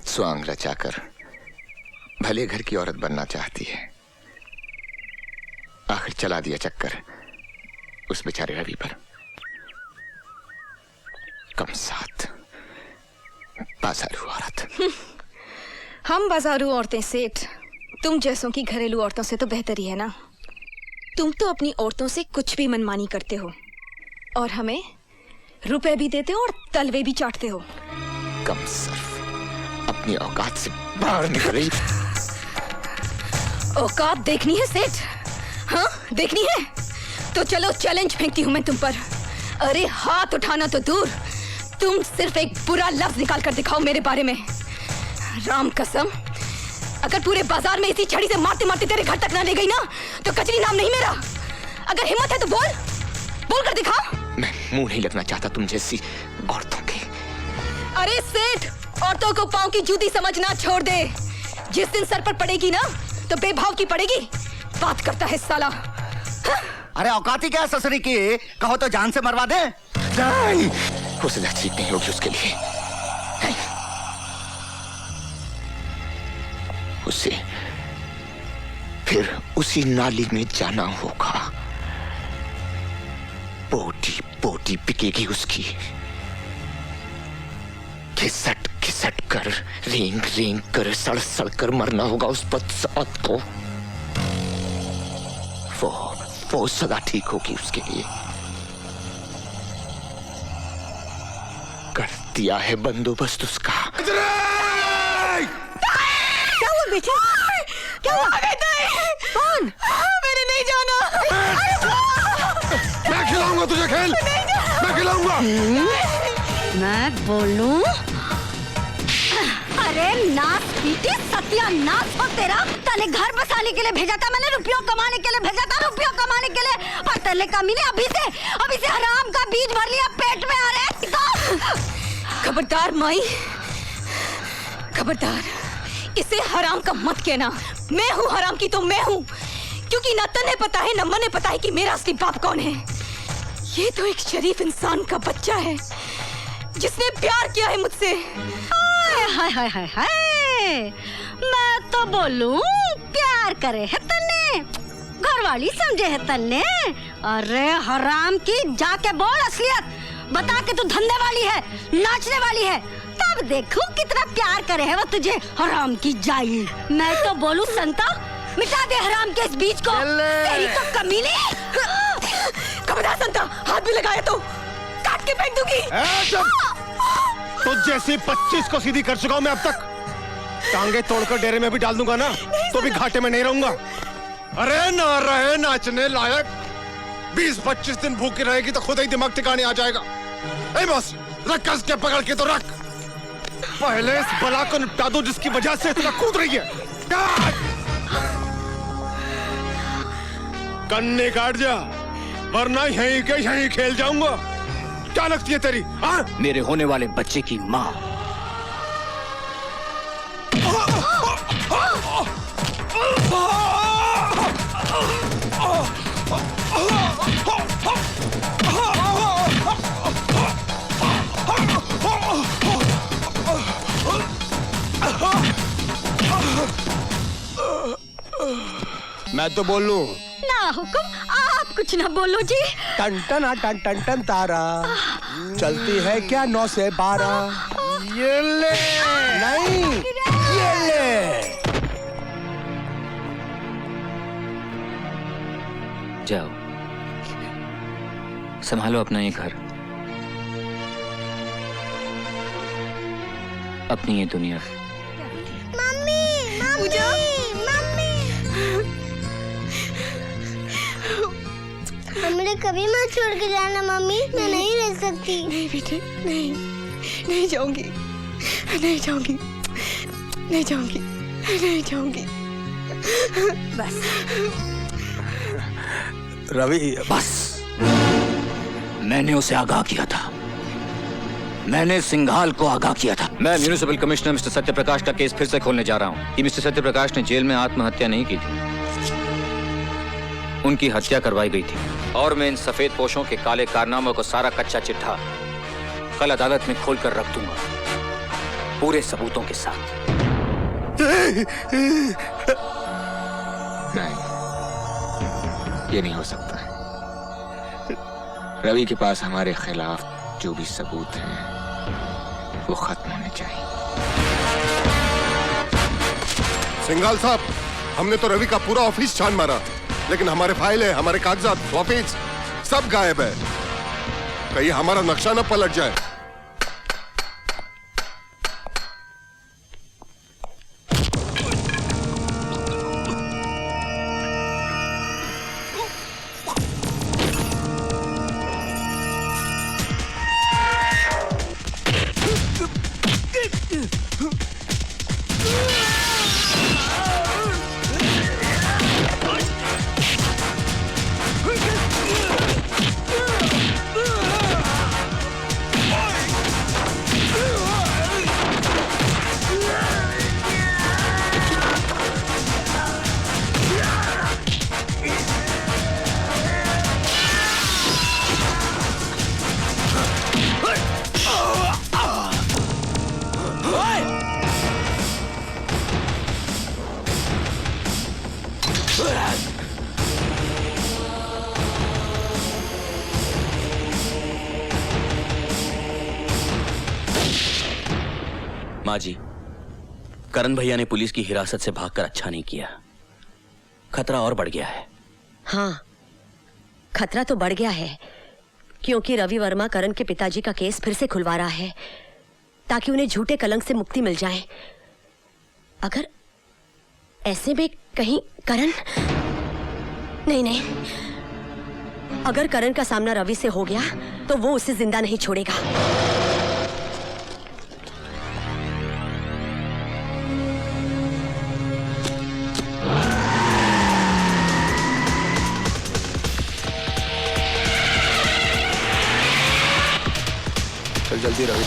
स्वांग रचाकर भले घर की औरत बनना चाहती है। आखिर चला दिया चक्कर उस बेचारे रवि पर। कम साथ बाजारू औरत। हम बाजारू औरतें सेठ, तुम जैसों की घरेलू औरतों से तो बेहतर ही है ना। तुम तो अपनी औरतों से कुछ भी मनमानी करते हो और हमें रुपए भी देते हो और तलवे भी चाटते हो। कम सर्फ, अपनी औकात से बाहर निकल रही। औकात देखनी है सेठ? हाँ देखनी है तो चलो चैलेंज फेंकती हूँ मैं तुम पर। अरे हाथ उठाना तो दूर, तुम सिर्फ एक बुरा लफ्ज निकाल कर दिखाओ मेरे बारे में। राम कसम, अगर पूरे बाजार में इसी छड़ी से मारते मारते तेरे घर तक ना ले गई ना तो कचरी नाम नहीं मेरा। अगर हिम्मत है तो बोल, बोल कर दिखा। मैं मुंह नहीं लगना चाहता तुम जैसी औरतों के। अरे सेठ, औरतों को पांव की जूती समझना छोड़ दे। जिस दिन सर पर पड़ेगी ना तो बेभाव की पड़ेगी। बात करता है साला। हाँ? अरे औकाती क्या ससुरी की, कहो तो जान से मरवा दे। नहीं, वो सजा ठीक नहीं होगी उसके लिए। उसे फिर उसी नाली में जाना होगा। बोटी बोटी बिकेगी उसकी। घिसट घिसट कर, रेंग रेंग कर, सड़ सड़ कर मरना होगा उस बदसात को। वो सदा ठीक होगी उसके लिए। कर दिया है बंदोबस्त उसका। क्या हुआ बेटे? क्या हुआ? कौन? मैंने नहीं जाना। मैं खिलाऊंगा तुझे खेल, मैं खिलाऊंगा। मैं बोलूं? अरे नाच पीटी सत्यानाश हो तेरा। तने घर बसाने के लिए भेजा था मैंने, रुपयों कमाने के लिए भेजा था, रुपयों कमाने के लिए। और तले कमीने अभी से हराम का बीज भर लिया पेट में। आ रहे खबरदार माई, खबरदार। इसे हराम का मत कहना। मैं हूँ हराम की तो मैं हूँ, क्योंकि न तन्हें पता है न मने पता है कि मेरा असली बाप कौन है। ये तो एक शरीफ इंसान का बच्चा है जिसने प्यार किया है मुझसे। हाय हाय हाय हाय, मैं तो बोलूं प्यार करे है तन्ने, घरवाली समझे है तन्ने। अरे हराम की, जाके बोल असलियत बता के तू धंधे वाली है, नाचने वाली है, तब देखूं कितना प्यार करे है वो तुझे। हराम की जाई। मैं तो बोलूं संता, मिटा दे हराम के इस बीज को। तेरी तो कमीने। खबरदार संता, हाथ भी लगाया तो काट के फेंक दूंगी। तो जैसे 25 को सीधी कर चुका हूं मैं अब तक। टांगे तोड़कर डेरे में भी डाल दूंगा ना तो भी घाटे में नहीं रहूंगा। अरे ना रहे नाचने लायक, 20-25 दिन भूखी रहेगी तो खुद ही दिमाग ठिकाने आ जाएगा। ए बस रख कस के पकड़ के तो रख। पहले इस बला को निपटा दो जिसकी वजह से इतना कूद रही है। कन्ने काट जा वरना यहीं के यहीं खेल जाऊंगा। क्या लगती है तेरी? मेरे होने वाले बच्चे की माँ। मैं तो बोल लूं। ना हुकुम, आप कुछ ना बोलो जी। टन टन टन टन टन तारा चलती है क्या 9 से 12। ये ले नहीं, ये ले। जाओ संभालो अपना ये घर, अपनी ये दुनिया। Mummy, mummy, mummy. हमने कभी मत छोड़ के जाना मम्मी, मैं नहीं रह सकती। नहीं बेटे, नहीं, नहीं जाऊंगी, नहीं जाऊंगी, नहीं जाऊंगी, नहीं जाऊंगी। बस रवि, बस, मैंने उसे आगाह किया था, मैंने सिंघाल को आगाह किया था। मैं म्युनिसिपल कमिश्नर मिस्टर सत्यप्रकाश का केस फिर से खोलने जा रहा हूँ कि मिस्टर सत्यप्रकाश ने जेल में आत्महत्या नहीं की थी, उनकी हत्या करवाई गई थी। और मैं इन सफेद पोशों के काले कारनामों को सारा कच्चा चिट्ठा कल अदालत में खोल कर रख दूंगा। पूरे सबूतों के साथ। नहीं, ये नहीं हो सकता। रवि के पास हमारे खिलाफ जो भी सबूत हैं वो खत्म होने चाहिए। सिंघाल साहब, हमने तो रवि का पूरा ऑफिस छान मारा, लेकिन हमारे फाइलें, हमारे कागजात, ऑफिस सब गायब है। कहीं हमारा नक्शा न पलट जाए। माँ जी, करण भैया ने पुलिस की हिरासत से भागकर अच्छा नहीं किया। खतरा और बढ़ गया है। हाँ, खतरा तो बढ़ गया है, क्योंकि रवि वर्मा करण के पिताजी का केस फिर से खुलवा रहा है ताकि उन्हें झूठे कलंक से मुक्ति मिल जाए। अगर ऐसे में कहीं करण नहीं, अगर करण का सामना रवि से हो गया तो वो उसे जिंदा नहीं छोड़ेगा। चल जल्दी रवि।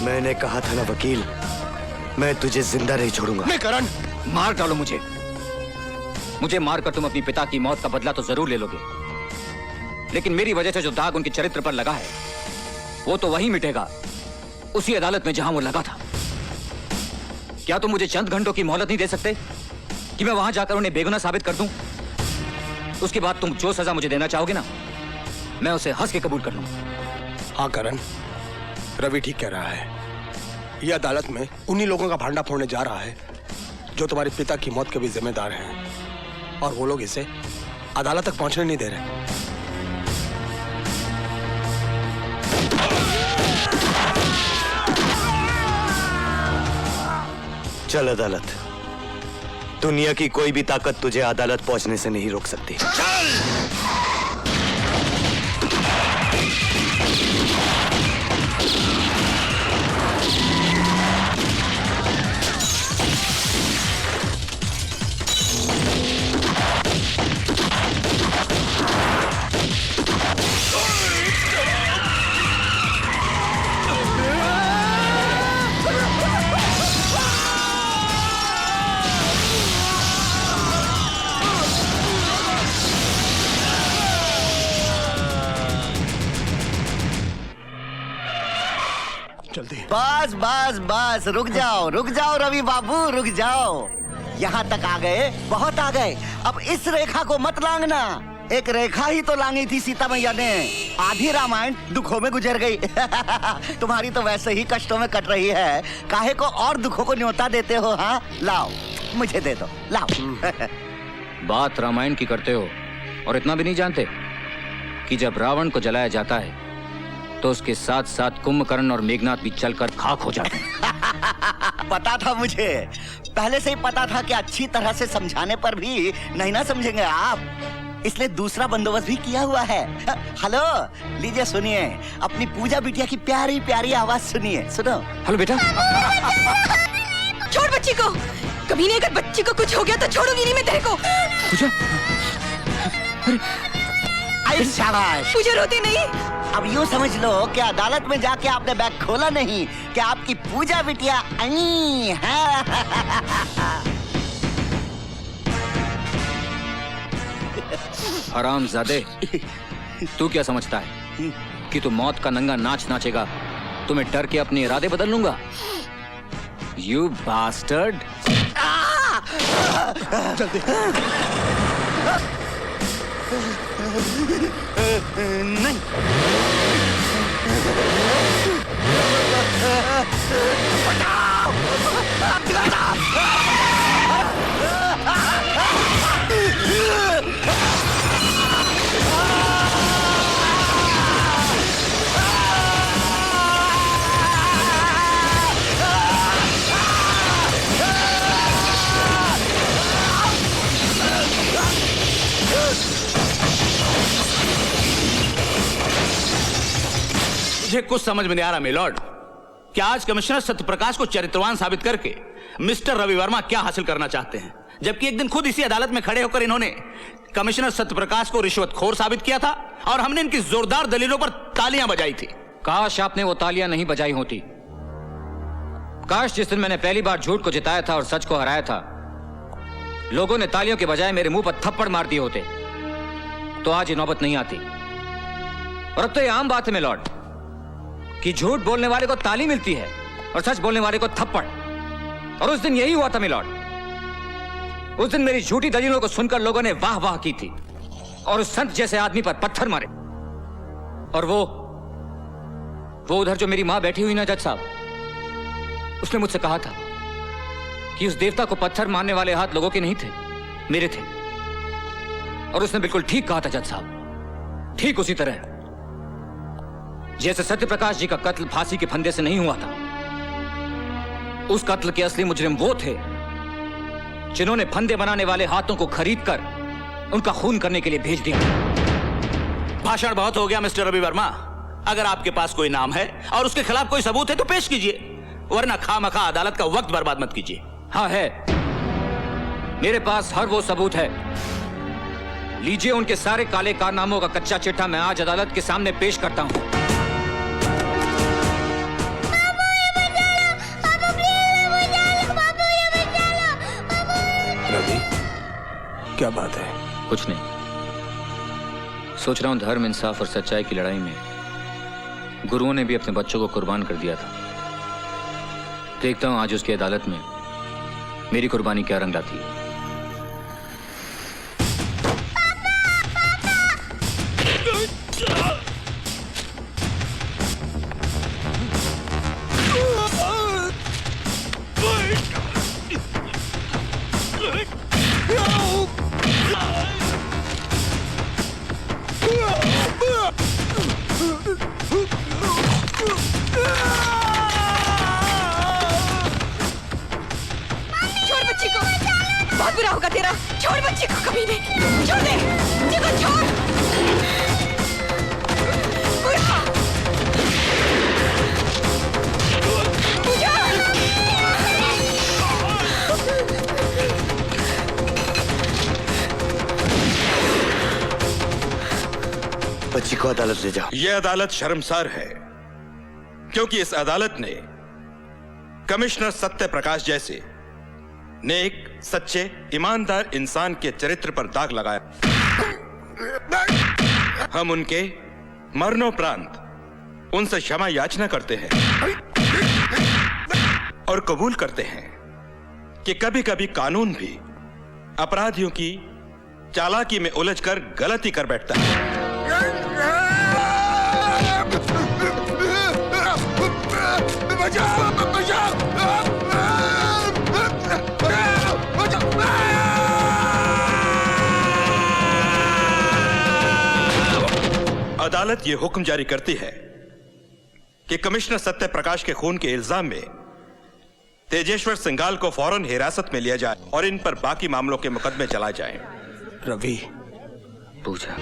मैंने कहा था ना वकील, मैं तुझे जिंदा नहीं छोड़ूंगा। नहीं करण, मार डालो मुझे मारकर तुम अपनी पिता की मौत का बदला तो जरूर ले लोगे, लेकिन मेरी वजह से जो दाग उनके चरित्र पर लगा है वो तो वहीं मिटेगा, उसी अदालत में जहां वो लगा था। क्या तुम मुझे चंद घंटों की मोहलत नहीं दे सकते कि मैं वहां जाकर उन्हें बेगुनाह साबित कर दूं? उसके बाद तुम जो सजा मुझे देना चाहोगे ना, मैं उसे हंस के कबूल कर लूंगा। हाँ करण, रवि ठीक कह रहा है। यह अदालत में उन्हीं लोगों का भांडा फोड़ने जा रहा है जो तुम्हारे पिता की मौत के भी जिम्मेदार हैं, और वो लोग इसे अदालत तक पहुंचने नहीं दे रहे। चल अदालत। दुनिया की कोई भी ताकत तुझे अदालत पहुंचने से नहीं रोक सकती। बस बस बस, रुक जाओ रवि बाबू, रुक जाओ। यहाँ तक आ गए, बहुत आ गए। अब इस रेखा को मत लांघना। एक रेखा ही तो लांगी थी सीता मैया ने। आधी रामायण दुखों में गुजर गई। तुम्हारी तो वैसे ही कष्टों में कट रही है, काहे को और दुखों को न्योता देते हो? हाँ, लाओ मुझे दे दो, लाओ। बात रामायण की करते हो और इतना भी नहीं जानते कि जब रावण को जलाया जाता है तो उसके साथ साथ कुंभकर्ण और मेघनाथ भी जलकर खाक हो जाते हैं। पता था मुझे, पहले से ही पता था कि अच्छी तरह से समझाने पर भी नहीं ना समझेंगे आप। इसलिए दूसरा बंदोबस्त भी किया हुआ है। हेलो, लीजिए सुनिए, अपनी पूजा बिटिया की प्यारी प्यारी आवाज सुनिए। सुनो। हेलो बेटा। छोड़ बच्ची को। कभी नहीं, अगर बच्ची को कुछ हो गया तो छोड़ूंगी नहीं मैं तेरे को। पूजा, अरे शाबाश। पूजा रोती नहीं। अब यूँ समझ लो कि अदालत में जाके आपने बैग खोला नहीं, कि आपकी पूजा बिटिया आई है। हरामजादे, तू क्या समझता है कि तू मौत का नंगा नाच नाचेगा तो मैं डर के अपने इरादे बदल लूंगा? You bastard. जल्दी। नहीं। मुझे कुछ समझ में नहीं आ रहा मिलॉर्ड, क्या आज कमिश्नर सत्यप्रकाश को चरित्रवान साबित करके मिस्टर रवि वर्मा क्या हासिल करना चाहते हैं, जबकि एक दिन खुद इसी अदालत में खड़े होकर इन्होंने कमिश्नर सत्यप्रकाश को रिश्वतखोर साबित किया था और हमने इनकी जोरदार दलीलों पर तालियां बजाई थी। काश आपने वो तालियां नहीं बजाई होती। काश जिस दिन मैंने पहली बार झूठ को जिताया था और सच को हराया था, लोगों ने तालियों के बजाय मेरे मुंह पर थप्पड़ मार दिए होते तो आज ये नौबत नहीं आती। और अब तो ये आम बात है मिलॉर्ड कि झूठ बोलने वाले को ताली मिलती है और सच बोलने वाले को थप्पड़। और उस दिन यही हुआ था मिलॉर्ड। उस दिन मेरी झूठी दलीलों को सुनकर लोगों ने वाह वाह की थी और उस संत जैसे आदमी पर पत्थर मारे। और वो उधर जो मेरी मां बैठी हुई ना जज साहब, उसने मुझसे कहा था कि उस देवता को पत्थर मारने वाले हाथ लोगों के नहीं थे, मेरे थे। और उसने बिल्कुल ठीक कहा था जज साहब, ठीक उसी तरह जैसे सत्यप्रकाश जी का कत्ल फांसी के फंदे से नहीं हुआ था। उस कत्ल के असली मुजरिम वो थे जिन्होंने फंदे बनाने वाले हाथों को खरीदकर उनका खून करने के लिए भेज दिया। भाषण बहुत हो गया मिस्टर रवि वर्मा। अगर आपके पास कोई नाम है और उसके खिलाफ कोई सबूत है तो पेश कीजिए, वरना खामखा अदालत का वक्त बर्बाद मत कीजिए। हाँ है, मेरे पास हर वो सबूत है। लीजिए उनके सारे काले कारनामों का कच्चा चिट्ठा मैं आज अदालत के सामने पेश करता हूं। रवि, क्या बात है? कुछ नहीं, सोच रहा हूं धर्म, इंसाफ और सच्चाई की लड़ाई में गुरुओं ने भी अपने बच्चों को कुर्बान कर दिया था। देखता हूं आज उसकी अदालत में मेरी कुर्बानी क्या रंग लाती है। छोड़ बच्ची को, बहुत बुरा होगा तेरा। छोड़ बच्ची को, कभी नहीं। छोड़ दे बच्ची को, छोड़। बुरा। पूजा। बच्ची को अदालत ले जाओ। यह अदालत शर्मसार है क्योंकि इस अदालत ने कमिश्नर सत्य प्रकाश जैसे नेक, सच्चे, ईमानदार इंसान के चरित्र पर दाग लगाया। हम उनके मरणोपरांत उनसे क्षमा याचना करते हैं और कबूल करते हैं कि कभी कभी कानून भी अपराधियों की चालाकी में उलझकर गलती कर बैठता है। अदालत ये हुक्म जारी करती है कि कमिश्नर सत्य प्रकाश के खून के इल्जाम में तेजेश्वर सिंघाल को फौरन हिरासत में लिया जाए और इन पर बाकी मामलों के मुकदमे चलाए जाएं। रवि, पूजा।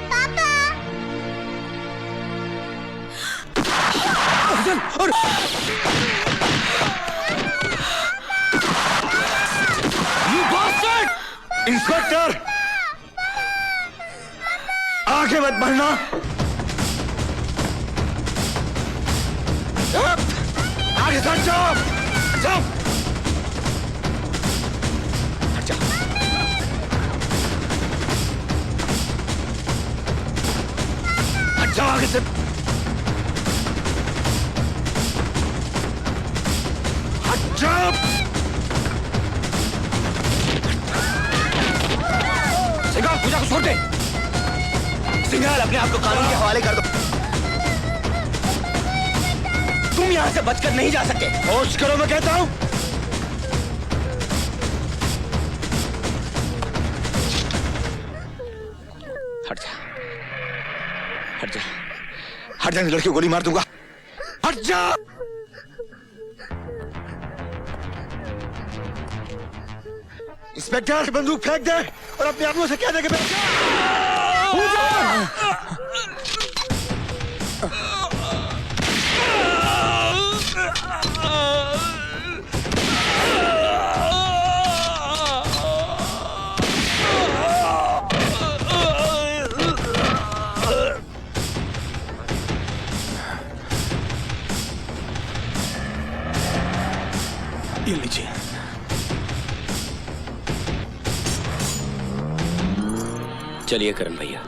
इंस्पेक्टर, आगे मत बढ़ना। आगे हट जाओ, जाओ। हट जाओ। हट जाओ आगे से। हट जाओ। सिंघाल, पूजा को छोड़ दे। सिंघाल, अपने आप को कानून के हवाले कर दो। तुम यहां से बचकर नहीं जा सकते। होश करो, मैं कहता हूं। हट जा, हट जा, हट जा, लड़की को गोली मार दूंगा। हट जा। इंस्पेक्टर, बंदूक फेंक दे और अपने आदमियों से कह दे कि ये लीजिए। चलिए करण भैया।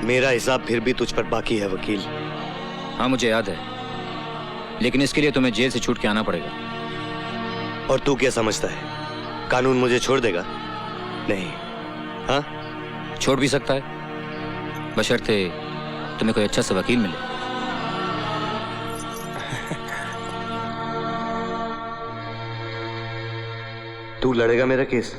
मेरा हिसाब फिर भी तुझ पर बाकी है वकील। हाँ मुझे याद है, लेकिन इसके लिए तुम्हें जेल से छूट के आना पड़ेगा। और तू क्या समझता है, कानून मुझे छोड़ देगा? नहीं। हाँ, छोड़ भी सकता है, बशर्ते तुम्हें कोई अच्छा सा वकील मिले। तू लड़ेगा मेरा केस?